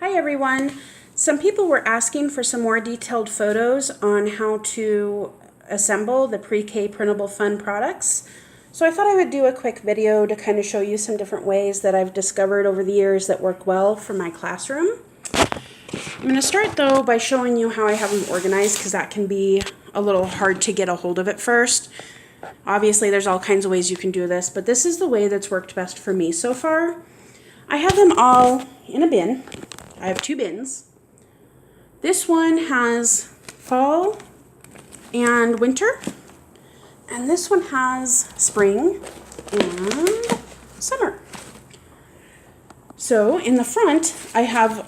Hi everyone. Some people were asking for some more detailed photos on how to assemble the Pre-K Printable Fun products. So I thought I would do a quick video to kind of show you some different ways that I've discovered over the years that work well for my classroom. I'm going to start though by showing you how I have them organized because that can be a little hard to get a hold of at first. Obviously there's all kinds of ways you can do this, but this is the way that's worked best for me so far. I have them all in a bin. I have two bins. This one has fall and winter, and this one has spring and summer. So in the front, I have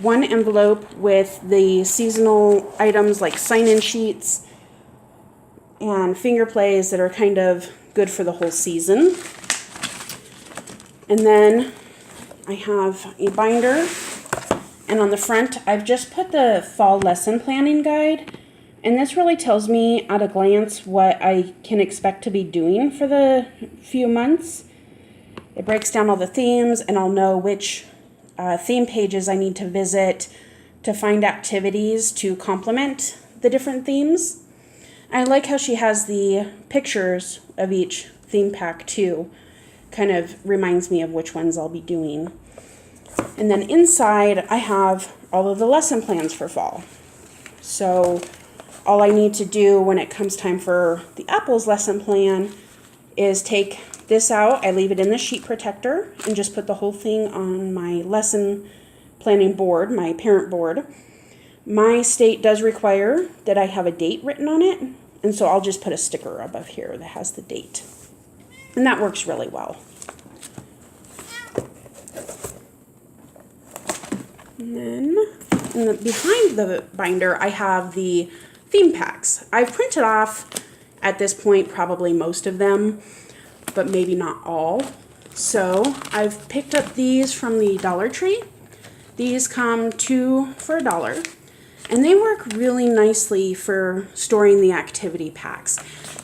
one envelope with the seasonal items like sign-in sheets and finger plays that are kind of good for the whole season. And then I have a binder. And on the front, I've just put the fall lesson planning guide. And this really tells me at a glance what I can expect to be doing for the few months. It breaks down all the themes, and I'll know which theme pages I need to visit to find activities to complement the different themes. I like how she has the pictures of each theme pack too. Kind of reminds me of which ones I'll be doing. And then inside, I have all of the lesson plans for fall. So all I need to do when it comes time for the apples lesson plan is take this out. I leave it in the sheet protector and just put the whole thing on my lesson planning board, my parent board. My state does require that I have a date written on it, and so I'll just put a sticker above here that has the date. And that works really well. And then behind the binder, I have the theme packs. I've printed off, at this point, probably most of them, but maybe not all. So I've picked up these from the Dollar Tree. These come 2 for $1, and they work really nicely for storing the activity packs.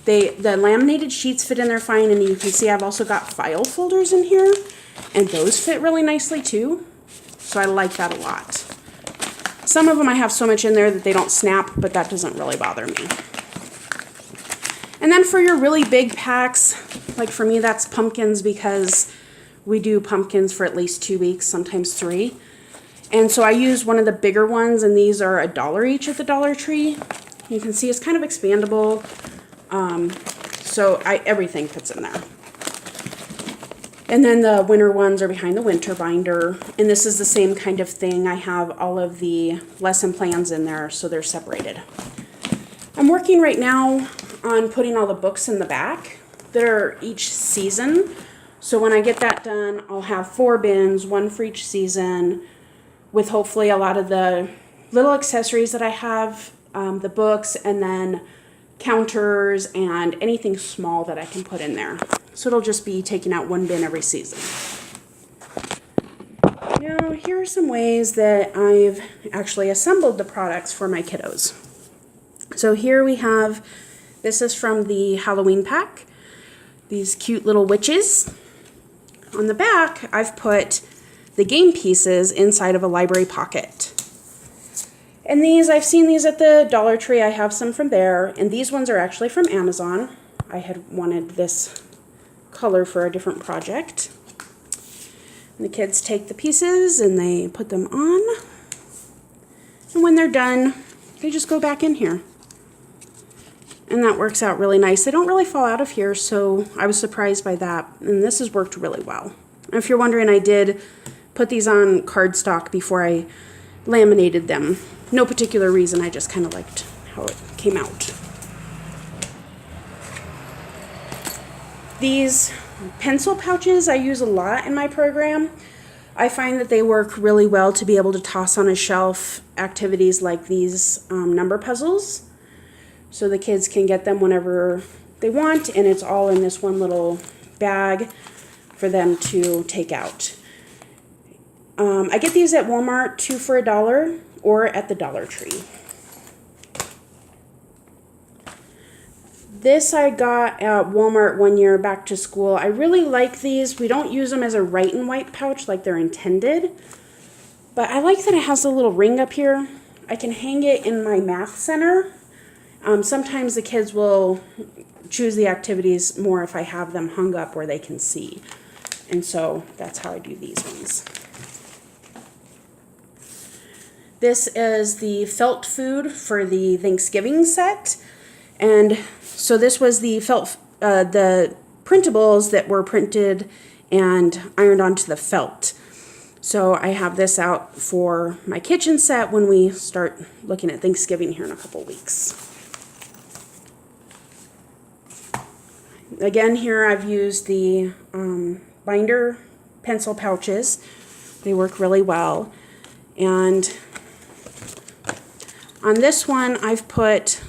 The laminated sheets fit in there fine, and you can see I've also got file folders in here, and those fit really nicely too. So I like that a lot. Some of them I have so much in there that they don't snap, but that doesn't really bother me. And then for your really big packs, like for me that's pumpkins, because we do pumpkins for at least 2 weeks, sometimes 3. And so I use one of the bigger ones, and these are $1 each at the Dollar Tree. You can see it's kind of expandable, so everything fits in there. And then the winter ones are behind the winter binder. And this is the same kind of thing. I have all of the lesson plans in there, so they're separated. I'm working right now on putting all the books in the back that are each season. So when I get that done, I'll have 4 bins, 1 for each season, with hopefully a lot of the little accessories that I have, the books, and then counters and anything small that I can put in there. So it'll just be taking out 1 bin every season. Now, here are some ways that I've actually assembled the products for my kiddos. So here we have, this is from the Halloween pack, these cute little witches. On the back, I've put the game pieces inside of a library pocket. And these, I've seen these at the Dollar Tree. I have some from there, and these ones are actually from Amazon. I had wanted this color for a different project. And the kids take the pieces and they put them on. And when they're done, they just go back in here. And that works out really nice. They don't really fall out of here, so I was surprised by that. And this has worked really well. And if you're wondering, I did put these on cardstock before I laminated them. No particular reason, I just kind of liked how it came out. These pencil pouches I use a lot in my program. I find that they work really well to be able to toss on a shelf activities like these number puzzles. So the kids can get them whenever they want, and it's all in this one little bag for them to take out. I get these at Walmart, 2 for $1, or at the Dollar Tree. This I got at Walmart one year back to school. I really like these. We don't use them as a write and wipe pouch like they're intended, But I like that it has a little ring up here. I can hang it in my math center. Sometimes the kids will choose the activities more if I have them hung up where they can see. And so that's how I do these ones. This is the felt food for the Thanksgiving set. And so this was the the printables that were printed and ironed onto the felt. So I have this out for my kitchen set when we start looking at Thanksgiving here in a couple weeks. Again, here I've used the binder pencil pouches. They work really well. And on this one, I've put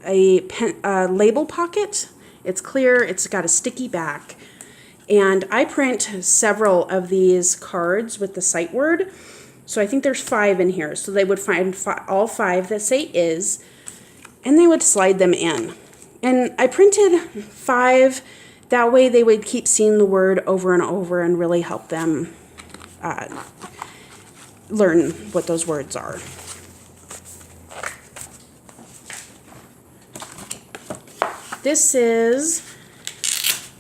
a label pocket. It's clear, it's got a sticky back. And I print several of these cards with the sight word. So I think there's 5 in here. So they would find all 5 that say is, and they would slide them in. And I printed 5, that way they would keep seeing the word over and over and really help them learn what those words are. This is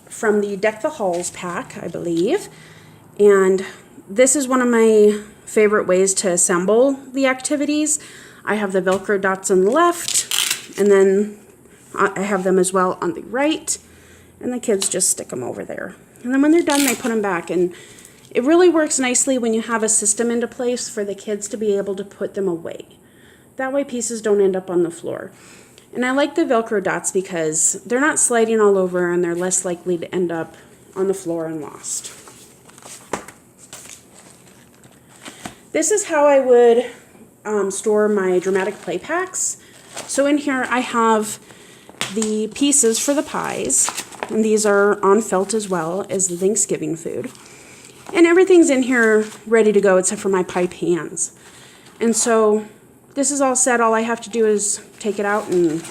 from the Deck the Halls pack, I believe. And this is one of my favorite ways to assemble the activities. I have the Velcro dots on the left, and then I have them as well on the right, and the kids just stick them over there. And then when they're done, they put them back. And it really works nicely when you have a system into place for the kids to be able to put them away. That way pieces don't end up on the floor. And I like the Velcro dots because they're not sliding all over and they're less likely to end up on the floor and lost. This is how I would store my dramatic play packs. So in here I have the pieces for the pies, and these are on felt as well as the Thanksgiving food. And everything's in here ready to go except for my pie pans. And so this is all set. All I have to do is take it out and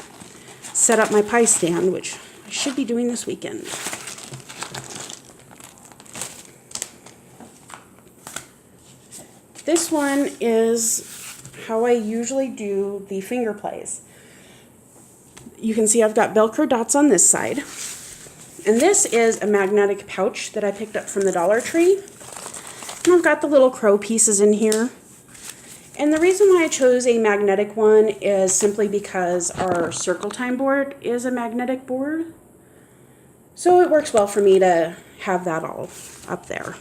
set up my pie stand, which I should be doing this weekend. This one is how I usually do the finger plays. You can see I've got Velcro dots on this side. And this is a magnetic pouch that I picked up from the Dollar Tree. And I've got the little crow pieces in here. And the reason why I chose a magnetic one is simply because our circle time board is a magnetic board. So it works well for me to have that all up there.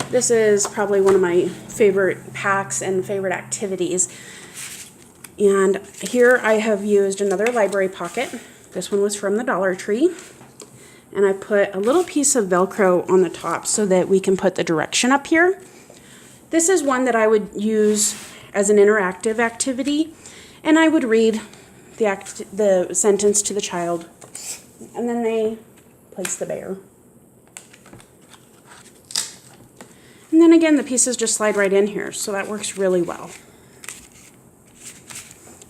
This is probably one of my favorite packs and favorite activities. And here I have used another library pocket. This one was from the Dollar Tree. And I put a little piece of Velcro on the top so that we can put the direction up here. This is one that I would use as an interactive activity. And I would read the sentence to the child. And then they place the bear. And then again, the pieces just slide right in here, so that works really well.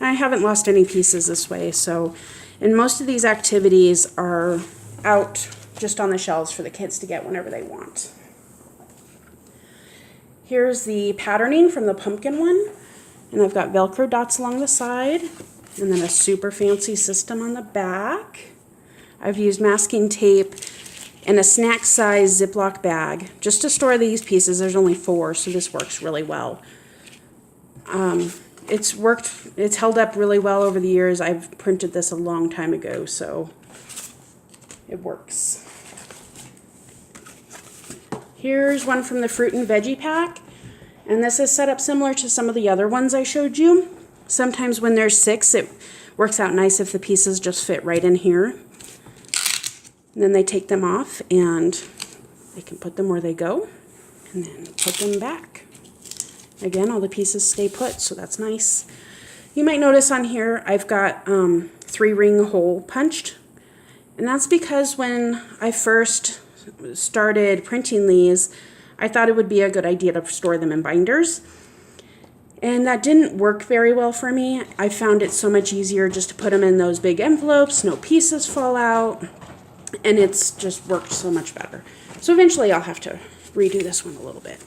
I haven't lost any pieces this way, so, and most of these activities are out just on the shelves for the kids to get whenever they want. Here's the patterning from the pumpkin one, and I've got Velcro dots along the side, and then a super fancy system on the back. I've used masking tape and a snack size Ziploc bag just to store these pieces. There's only 4, so this works really well. It's held up really well over the years. I've printed this a long time ago, so it works. Here's one from the fruit and veggie pack, and this is set up similar to some of the other ones I showed you. Sometimes when there's 6, it works out nice if the pieces just fit right in here. And then they take them off and they can put them where they go and then put them back. Again, all the pieces stay put, so that's nice. You might notice on here I've got 3-ring hole punched. And that's because when I first started printing these, I thought it would be a good idea to store them in binders. And that didn't work very well for me. I found it so much easier just to put them in those big envelopes, no pieces fall out. and it's just worked so much better. So eventually I'll have to redo this one a little bit.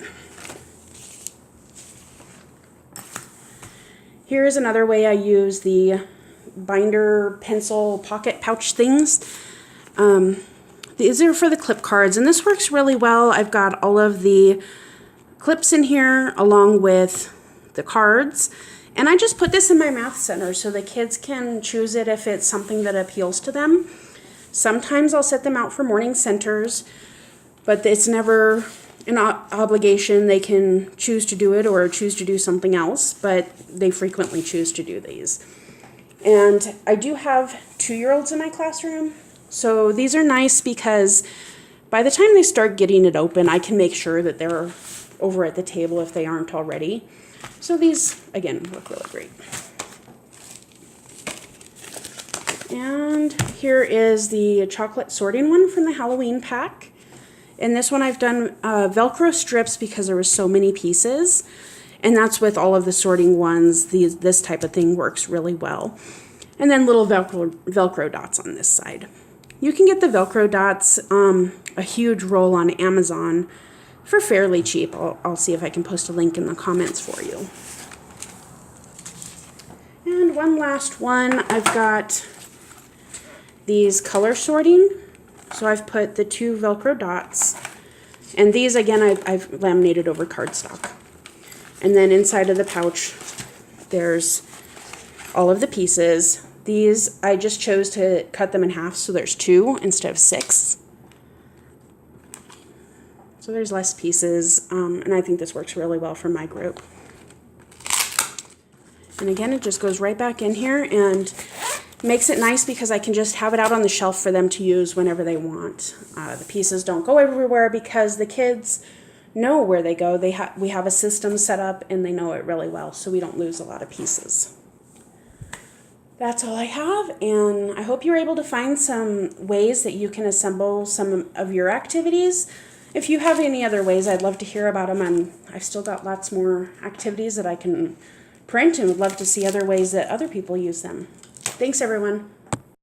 Here is another way I use the binder pencil pocket pouch things. These are for the clip cards, and this works really well. I've got all of the clips in here along with the cards, and I just put this in my math center so the kids can choose it if it's something that appeals to them. Sometimes I'll set them out for morning centers, but it's never an obligation. They can choose to do it or choose to do something else, but they frequently choose to do these. And I do have 2-year-olds in my classroom, so these are nice because by the time they start getting it open, I can make sure that they're over at the table if they aren't already. So these, again, look really great. And here is the chocolate sorting one from the Halloween pack. And this one I've done Velcro strips because there were so many pieces. And that's with all of the sorting ones. This type of thing works really well. And then little Velcro dots on this side. You can get the Velcro dots, a huge roll on Amazon for fairly cheap. I'll see if I can post a link in the comments for you. And one last one, I've got these color sorting. So I've put the 2 Velcro dots, and these again I've laminated over cardstock. And then inside of the pouch there's all of the pieces. These I just chose to cut them in half, so there's 2 instead of 6. So there's less pieces, and I think this works really well for my group. And again, it just goes right back in here and makes it nice because I can just have it out on the shelf for them to use whenever they want. The pieces don't go everywhere because the kids know where they go. We have a system set up and they know it really well, so we don't lose a lot of pieces. That's all I have, and I hope you're able to find some ways that you can assemble some of your activities. If you have any other ways, I'd love to hear about them, and I've still got lots more activities that I can print and would love to see other ways that other people use them. Thanks, everyone.